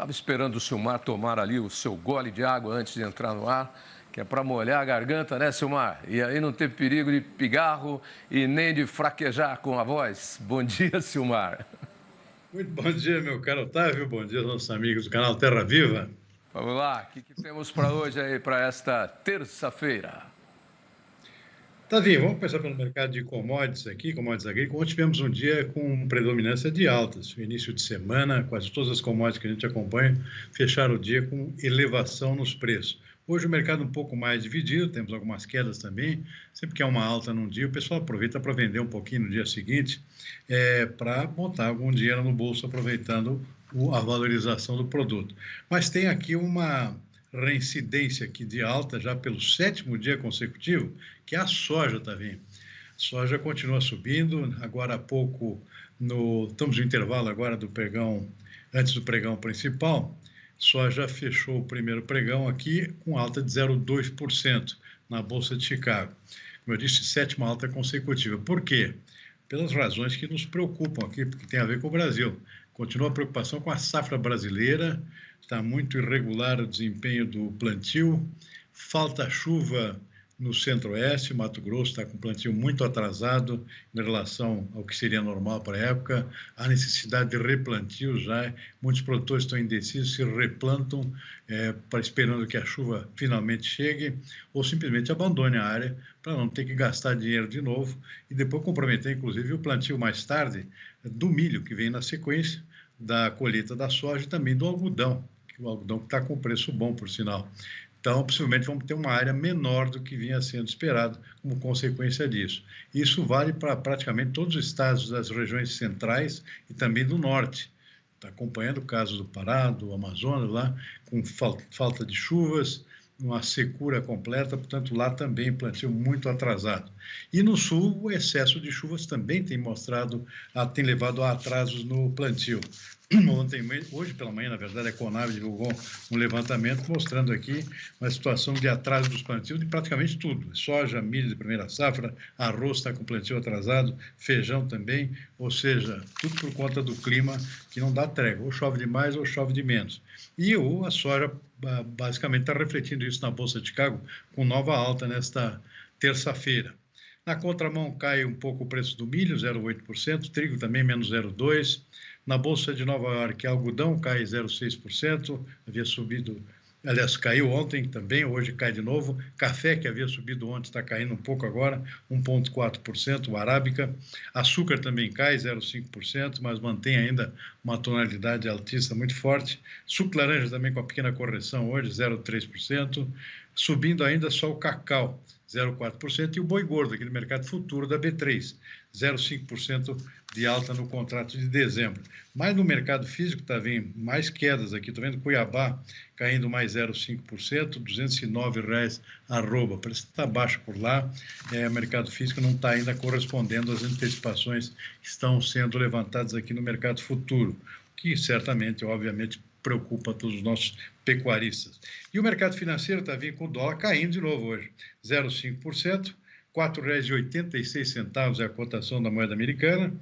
Estava esperando o Silmar tomar ali o seu gole de água antes de entrar no ar, que é para molhar a garganta, né, Silmar? E aí não ter perigo de pigarro e nem de fraquejar com a voz. Bom dia, Silmar. Muito bom dia, meu caro Otávio. Bom dia aos nossos amigos do canal Terra Viva. Vamos lá, o que temos para hoje aí, para esta terça-feira? Tavinho, vamos começar pelo mercado de commodities aqui, commodities agrícolas. Ontem tivemos um dia com predominância de altas. No início de semana, quase todas as commodities que a gente acompanha fecharam o dia com elevação nos preços. Hoje o mercado um pouco mais dividido, temos algumas quedas também. Sempre que há uma alta num dia, o pessoal aproveita para vender um pouquinho no dia seguinte, para botar algum dinheiro no bolso, aproveitando a valorização do produto. Mas tem aqui uma reincidência aqui de alta já pelo 7º dia consecutivo, que é a soja, Tavinho. Soja continua subindo, agora há pouco, estamos no intervalo agora do pregão, antes do pregão principal, soja fechou o primeiro pregão aqui com alta de 0,2% na Bolsa de Chicago. Como eu disse, 7ª alta consecutiva. Por quê? Pelas razões que nos preocupam aqui, porque tem a ver com o Brasil. Continua a preocupação com a safra brasileira, está muito irregular o desempenho do plantio, falta chuva no centro-oeste, Mato Grosso está com o plantio muito atrasado em relação ao que seria normal para a época, há necessidade de replantio já, muitos produtores estão indecisos se replantam esperando que a chuva finalmente chegue ou simplesmente abandone a área para não ter que gastar dinheiro de novo e depois comprometer inclusive o plantio mais tarde do milho que vem na sequência da colheita da soja e também do algodão, o algodão que está com preço bom, por sinal. Então, possivelmente, vamos ter uma área menor do que vinha sendo esperado como consequência disso. Isso vale para praticamente todos os estados das regiões centrais e também do norte. Está acompanhando o caso do Pará, do Amazonas, lá, com falta de chuvas, uma secura completa, portanto, lá também plantio muito atrasado. E no sul, o excesso de chuvas também tem levado a atrasos no plantio. Hoje pela manhã, na verdade, a Conab divulgou um levantamento mostrando aqui uma situação de atraso dos plantios de praticamente tudo. Soja, milho de primeira safra, arroz está com plantio atrasado, feijão também, ou seja, tudo por conta do clima que não dá trégua, ou chove demais ou chove de menos. E a soja basicamente está refletindo isso na Bolsa de Chicago com nova alta nesta terça-feira. Na contramão cai um pouco o preço do milho, 0,8%, trigo também menos 0,2%. Na Bolsa de Nova York, algodão cai 0,6%, havia subido, aliás, caiu ontem também, hoje cai de novo. Café, que havia subido ontem, está caindo um pouco agora, 1,4%, o arábica. Açúcar também cai 0,5%, mas mantém ainda uma tonalidade altista muito forte. Suco de laranja também com a pequena correção hoje, 0,3%. Subindo ainda só o cacau, 0,4%, e o boi gordo, aquele mercado futuro da B3, 0,5% de alta no contrato de dezembro. Mas no mercado físico está vendo mais quedas aqui, estou vendo Cuiabá caindo mais 0,5%, R$ 209 arroba, parece que está baixo por lá, o mercado físico não está ainda correspondendo às antecipações que estão sendo levantadas aqui no mercado futuro, que certamente, obviamente, preocupa todos os nossos pecuaristas. E o mercado financeiro está vindo com o dólar caindo de novo hoje, 0,5%, R$ 4,86 é a cotação da moeda americana.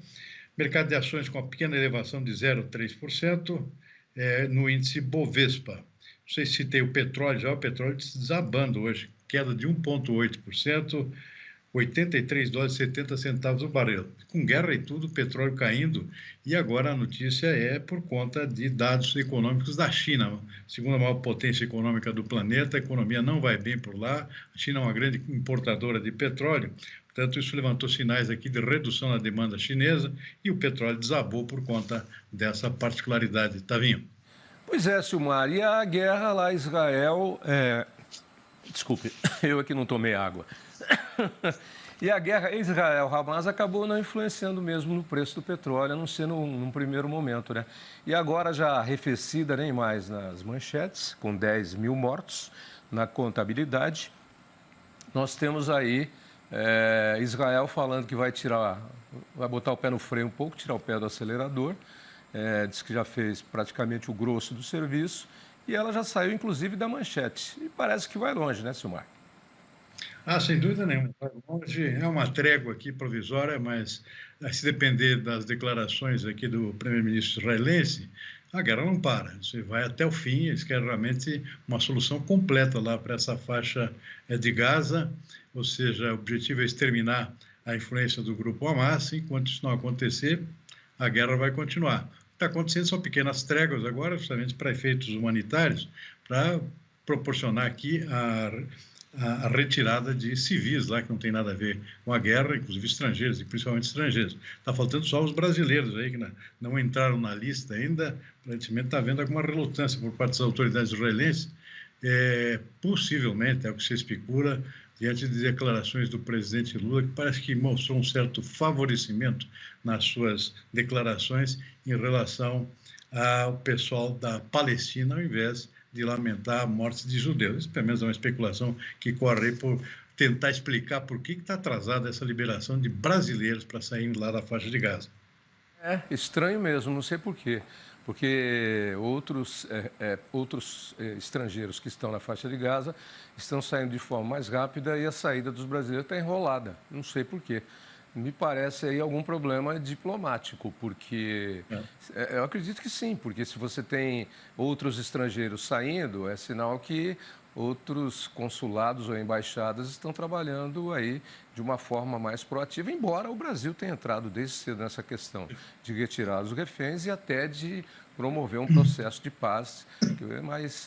Mercado de ações com uma pequena elevação de 0,3% no índice Bovespa. Não sei se citei o petróleo, já o petróleo desabando hoje, queda de 1,8%, $83,70 o barril. Com guerra e tudo, o petróleo caindo, e agora a notícia é por conta de dados econômicos da China, segunda maior potência econômica do planeta, a economia não vai bem por lá, a China é uma grande importadora de petróleo, portanto isso levantou sinais aqui de redução na demanda chinesa, e o petróleo desabou por conta dessa particularidade. Tavinho? Pois é, Silmar, e a guerra lá em Israel... Desculpe, eu aqui não tomei água. E a guerra Israel-Hamas acabou não influenciando mesmo no preço do petróleo, a não ser num primeiro momento, né? E agora já arrefecida nem mais nas manchetes, com 10 mil mortos na contabilidade, nós temos aí Israel falando que vai botar o pé no freio um pouco, tirar o pé do acelerador, diz que já fez praticamente o grosso do serviço, e ela já saiu, inclusive, da manchete. E parece que vai longe, né, Silmar? Sem dúvida nenhuma. Hoje é uma trégua aqui provisória, mas se depender das declarações aqui do primeiro-ministro israelense, a guerra não para. Você vai até o fim, eles querem realmente uma solução completa lá para essa faixa de Gaza, ou seja, o objetivo é exterminar a influência do grupo Hamas. Enquanto isso não acontecer, a guerra vai continuar. O que está acontecendo são pequenas tréguas agora, justamente para efeitos humanitários, para proporcionar aqui a retirada de civis lá, que não tem nada a ver com a guerra, inclusive estrangeiros, e principalmente estrangeiros. Está faltando só os brasileiros aí, que não entraram na lista ainda. Aparentemente está havendo alguma relutância por parte das autoridades israelenses, possivelmente, é o que se especula, diante de declarações do presidente Lula, que parece que mostrou um certo favorecimento nas suas declarações em relação ao pessoal da Palestina, ao invés de lamentar a morte de judeus. Isso, pelo menos, é uma especulação que corre por tentar explicar por que está atrasada essa liberação de brasileiros para sair lá da faixa de Gaza. É estranho mesmo, não sei por quê. Porque outros estrangeiros que estão na faixa de Gaza estão saindo de forma mais rápida e a saída dos brasileiros está enrolada. Não sei por quê. Me parece aí algum problema diplomático, porque eu acredito que sim, porque se você tem outros estrangeiros saindo, é sinal que outros consulados ou embaixadas estão trabalhando aí de uma forma mais proativa, embora o Brasil tenha entrado desde cedo nessa questão de retirar os reféns e até de promover um processo de paz, mas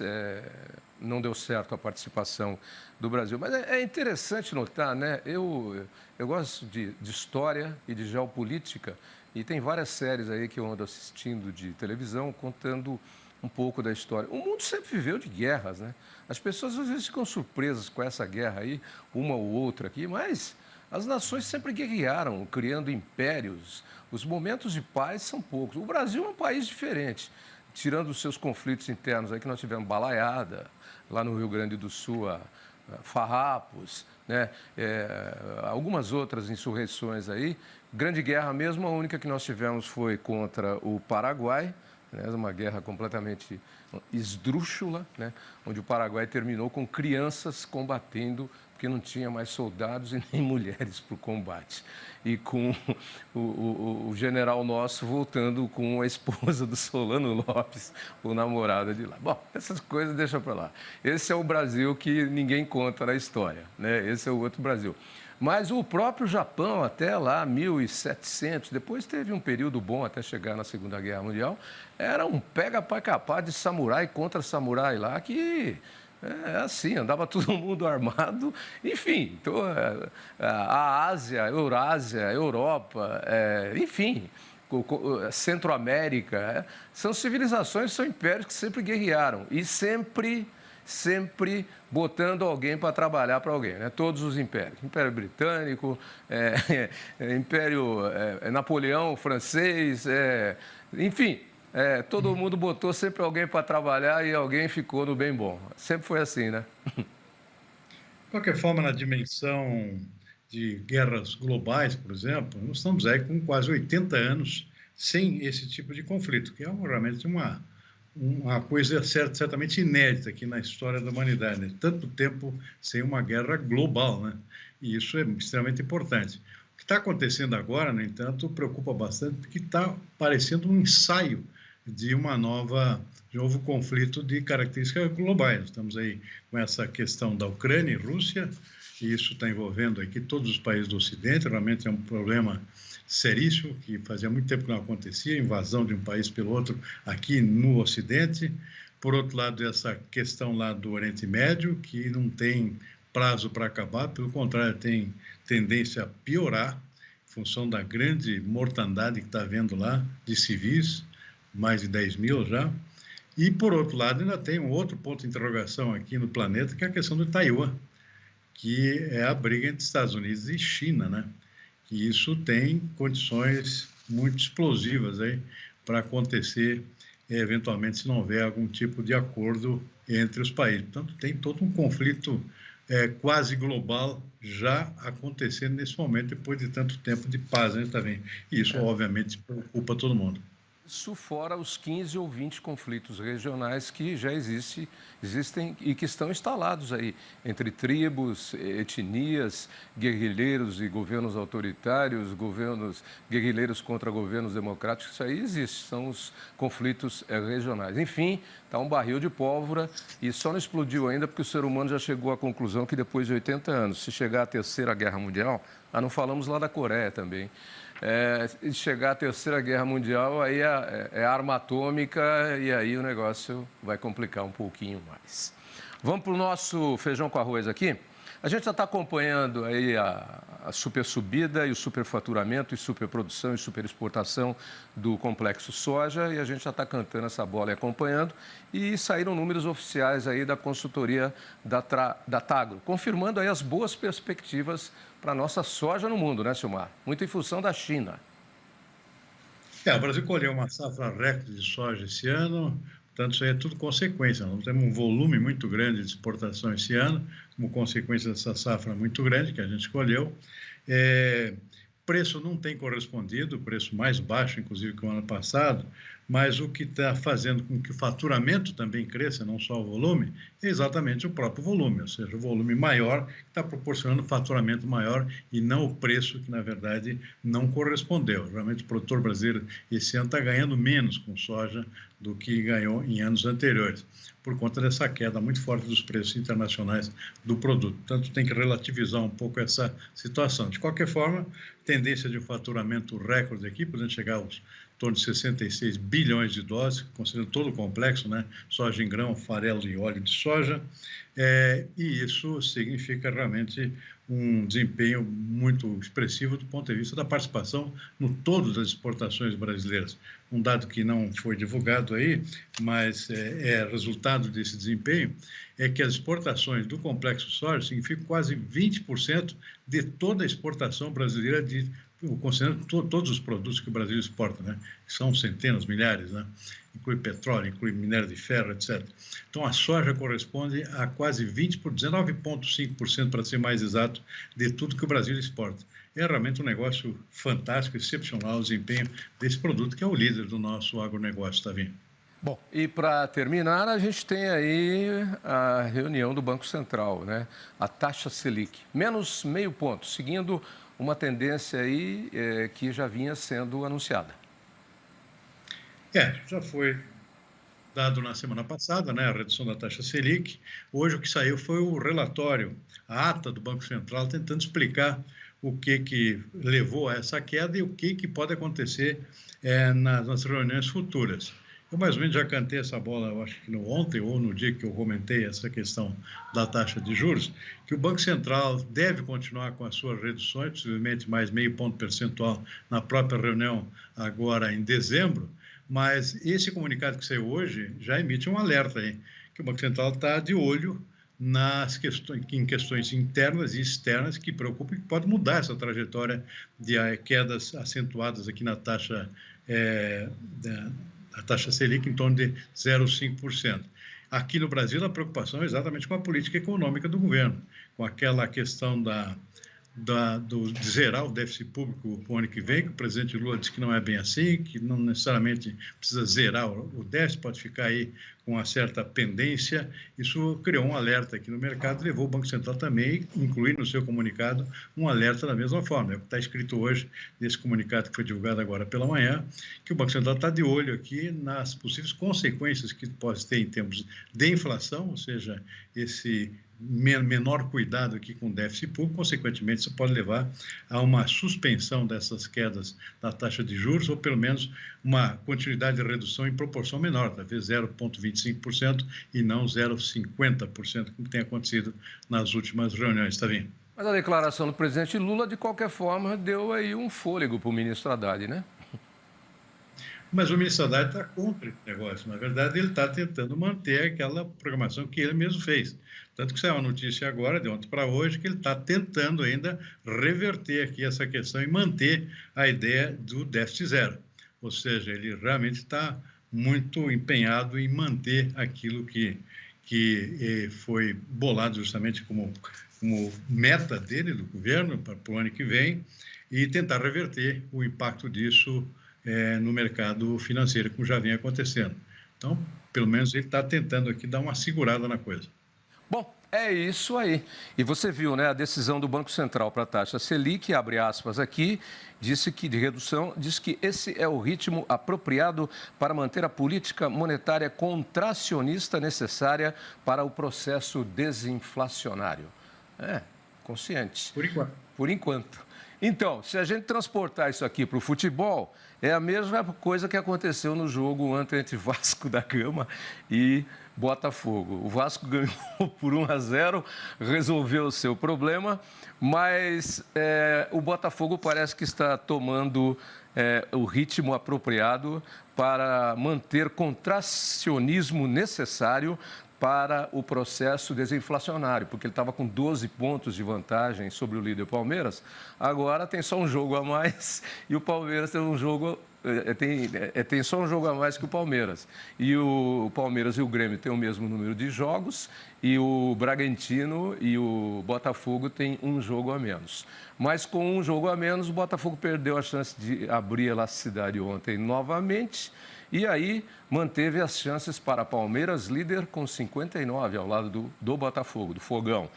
não deu certo a participação do Brasil. Mas é interessante notar, né? Eu gosto de história e de geopolítica e tem várias séries aí que eu ando assistindo de televisão contando um pouco da história. O mundo sempre viveu de guerras, né? As pessoas às vezes ficam surpresas com essa guerra aí, uma ou outra aqui, mas as nações sempre guerrearam, criando impérios. Os momentos de paz são poucos. O Brasil é um país diferente, tirando os seus conflitos internos aí que nós tivemos balaiada, lá no Rio Grande do Sul, farrapos, né? Algumas outras insurreições aí. Grande guerra mesmo, a única que nós tivemos foi contra o Paraguai, né? Uma guerra completamente esdrúxula, né? Onde o Paraguai terminou com crianças combatendo, porque não tinha mais soldados e nem mulheres para o combate. E com o general nosso voltando com a esposa do Solano Lopes, o namorado de lá. Bom, essas coisas deixa para lá. Esse é o Brasil que ninguém conta na história, né? Esse é o outro Brasil. Mas o próprio Japão, até lá, 1700, depois teve um período bom até chegar na Segunda Guerra Mundial, era um pega-para-capar de samurai contra samurai lá, que assim, andava todo mundo armado. Enfim, então, a Ásia, a Eurásia, a Europa, enfim, Centro-América, são civilizações, são impérios que sempre guerrearam e sempre botando alguém para trabalhar para alguém, né? Todos os impérios. Império Britânico, Império Napoleão francês, enfim, todo mundo botou sempre alguém para trabalhar e alguém ficou no bem bom. Sempre foi assim, né? De qualquer forma, na dimensão de guerras globais, por exemplo, nós estamos aí com quase 80 anos sem esse tipo de conflito, que é realmente uma coisa certamente inédita aqui na história da humanidade, né? Tanto tempo sem uma guerra global, né? E isso é extremamente importante. O que está acontecendo agora, no entanto, preocupa bastante, porque está parecendo um ensaio de um novo conflito de características globais. Estamos aí com essa questão da Ucrânia e Rússia, e isso está envolvendo aqui todos os países do Ocidente. Realmente é um problema seríssimo, que fazia muito tempo que não acontecia, invasão de um país pelo outro aqui no Ocidente. Por outro lado, essa questão lá do Oriente Médio, que não tem prazo para acabar, pelo contrário, tem tendência a piorar, em função da grande mortandade que está havendo lá de civis, mais de 10 mil já. E, por outro lado, ainda tem um outro ponto de interrogação aqui no planeta, que é a questão do Taiwan, que é a briga entre Estados Unidos e China, né? E isso tem condições muito explosivas aí para acontecer, eventualmente, se não houver algum tipo de acordo entre os países. Portanto, tem todo um conflito quase global já acontecendo nesse momento, depois de tanto tempo de paz, né, tá vendo? E isso, obviamente, preocupa todo mundo. Isso fora os 15 ou 20 conflitos regionais que já existem e que estão instalados aí, entre tribos, etnias, guerrilheiros e governos autoritários, governos guerrilheiros contra governos democráticos, isso aí existe, são os conflitos regionais. Enfim, está um barril de pólvora e só não explodiu ainda porque o ser humano já chegou à conclusão que depois de 80 anos, se chegar à Terceira Guerra Mundial, não falamos lá da Coreia também, chegar à Terceira Guerra Mundial, aí é arma atômica e aí o negócio vai complicar um pouquinho mais. Vamos para o nosso feijão com arroz aqui. A gente já está acompanhando aí a super subida e o superfaturamento e superprodução e superexportação do complexo soja e a gente já está cantando essa bola e acompanhando e saíram números oficiais aí da consultoria da Tagro, confirmando aí as boas perspectivas para a nossa soja no mundo, né, Silmar? Muito em função da China. O Brasil colheu uma safra recorde de soja esse ano, portanto, isso aí é tudo consequência. Nós temos um volume muito grande de exportação esse ano, como consequência dessa safra muito grande que a gente colheu. Preço não tem correspondido, preço mais baixo, inclusive, que o ano passado, mas o que está fazendo com que o faturamento também cresça, não só o volume, é exatamente o próprio volume, ou seja, o volume maior que está proporcionando faturamento maior e não o preço que, na verdade, não correspondeu. Realmente, o produtor brasileiro esse ano está ganhando menos com soja do que ganhou em anos anteriores, por conta dessa queda muito forte dos preços internacionais do produto. Portanto, tem que relativizar um pouco essa situação. De qualquer forma, tendência de um faturamento recorde aqui, podendo chegar aos em torno de 66 bilhões de doses, considerando todo o complexo, né? Soja em grão, farelo e óleo de soja, e isso significa realmente um desempenho muito expressivo do ponto de vista da participação no todo das exportações brasileiras. Um dado que não foi divulgado aí, mas é resultado desse desempenho, é que as exportações do complexo soja significam quase 20% de toda a exportação brasileira considerando todos os produtos que o Brasil exporta, né? Que são centenas, milhares, né? Inclui petróleo, inclui minério de ferro, etc. Então, a soja corresponde a quase 19,5%, para ser mais exato, de tudo que o Brasil exporta. É realmente um negócio fantástico, excepcional o desempenho desse produto, que é o líder do nosso agronegócio, tá vendo? Bom, e para terminar, a gente tem aí a reunião do Banco Central, né? A taxa Selic, menos meio ponto, seguindo uma tendência aí que já vinha sendo anunciada. Já foi dado na semana passada, né, a redução da taxa Selic. Hoje o que saiu foi o relatório, a ata do Banco Central, tentando explicar o que levou a essa queda e o que pode acontecer nas reuniões futuras. Eu mais ou menos já cantei essa bola, eu acho que ontem ou no dia que eu comentei essa questão da taxa de juros, que o Banco Central deve continuar com as suas reduções, possivelmente mais meio ponto percentual na própria reunião agora em dezembro, mas esse comunicado que saiu hoje já emite um alerta aí, que o Banco Central está de olho em questões internas e externas que preocupam e que pode mudar essa trajetória de quedas acentuadas aqui na taxa a taxa Selic em torno de 0,5%. Aqui no Brasil, a preocupação é exatamente com a política econômica do governo, com aquela questão de zerar o déficit público para o ano que vem, que o presidente Lula disse que não é bem assim, que não necessariamente precisa zerar o déficit, pode ficar aí com uma certa pendência. Isso criou um alerta aqui no mercado, levou o Banco Central também a incluir no seu comunicado um alerta da mesma forma. É o que está escrito hoje nesse comunicado que foi divulgado agora pela manhã, que o Banco Central está de olho aqui nas possíveis consequências que pode ter em termos de inflação, ou seja, esse menor cuidado aqui com o déficit público, consequentemente, isso pode levar a uma suspensão dessas quedas da taxa de juros, ou pelo menos uma continuidade de redução em proporção menor, talvez 0,25% e não 0,50%, como tem acontecido nas últimas reuniões, está vendo? Mas a declaração do presidente Lula, de qualquer forma, deu aí um fôlego para o ministro Haddad, né? Mas o ministro Haddad está contra esse negócio. Na verdade, ele está tentando manter aquela programação que ele mesmo fez. Tanto que saiu uma notícia agora, de ontem para hoje, que ele está tentando ainda reverter aqui essa questão e manter a ideia do déficit zero. Ou seja, ele realmente está muito empenhado em manter aquilo que foi bolado justamente como meta dele, do governo, para o ano que vem, e tentar reverter o impacto disso no mercado financeiro, como já vem acontecendo. Então, pelo menos ele está tentando aqui dar uma segurada na coisa. Bom, é isso aí. E você viu, né, a decisão do Banco Central para a taxa Selic, abre aspas aqui, disse que de redução, diz que esse é o ritmo apropriado para manter a política monetária contracionista necessária para o processo desinflacionário. Consciente. Por enquanto. Por enquanto. Então, se a gente transportar isso aqui para o futebol, é a mesma coisa que aconteceu no jogo ontem entre Vasco da Gama e Botafogo. O Vasco ganhou por 1-0, resolveu o seu problema, mas o Botafogo parece que está tomando o ritmo apropriado para manter contracionismo necessário para o processo desinflacionário, porque ele estava com 12 pontos de vantagem sobre o líder Palmeiras, agora tem só um jogo a mais e o Palmeiras tem tem só um jogo a mais que o Palmeiras. E o Palmeiras e o Grêmio têm o mesmo número de jogos e o Bragantino e o Botafogo têm um jogo a menos. Mas com um jogo a menos, o Botafogo perdeu a chance de abrir a elasticidade ontem novamente. E aí manteve as chances para Palmeiras, líder com 59, ao lado do Botafogo, do Fogão.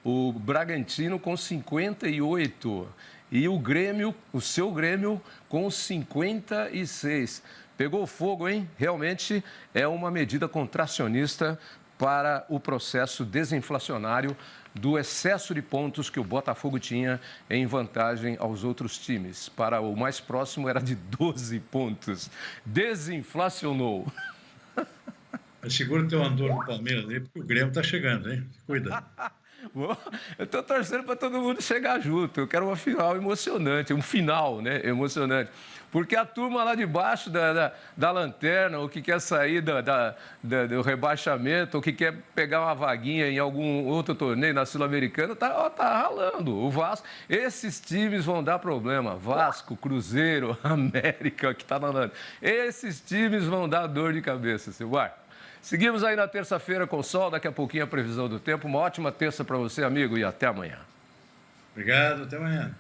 O Bragantino com 58 e o Grêmio, o seu Grêmio, com 56. Pegou fogo, hein? Realmente é uma medida contracionista para o processo desinflacionário do excesso de pontos que o Botafogo tinha em vantagem aos outros times. Para o mais próximo era de 12 pontos. Desinflacionou. Segura o teu andor no Palmeiras aí, porque o Grêmio está chegando, hein? Cuida. Eu estou torcendo para todo mundo chegar junto. Eu quero uma final emocionante, um final, né, emocionante. Porque a turma lá de baixo da lanterna, ou que quer sair do rebaixamento, ou que quer pegar uma vaguinha em algum outro torneio na Sul-Americana, tá ralando. O Vasco, esses times vão dar problema. Vasco, Cruzeiro, América, que está ralando. Esses times vão dar dor de cabeça, Silvar. Seguimos aí na terça-feira com sol, daqui a pouquinho a previsão do tempo. Uma ótima terça para você, amigo, e até amanhã. Obrigado, até amanhã.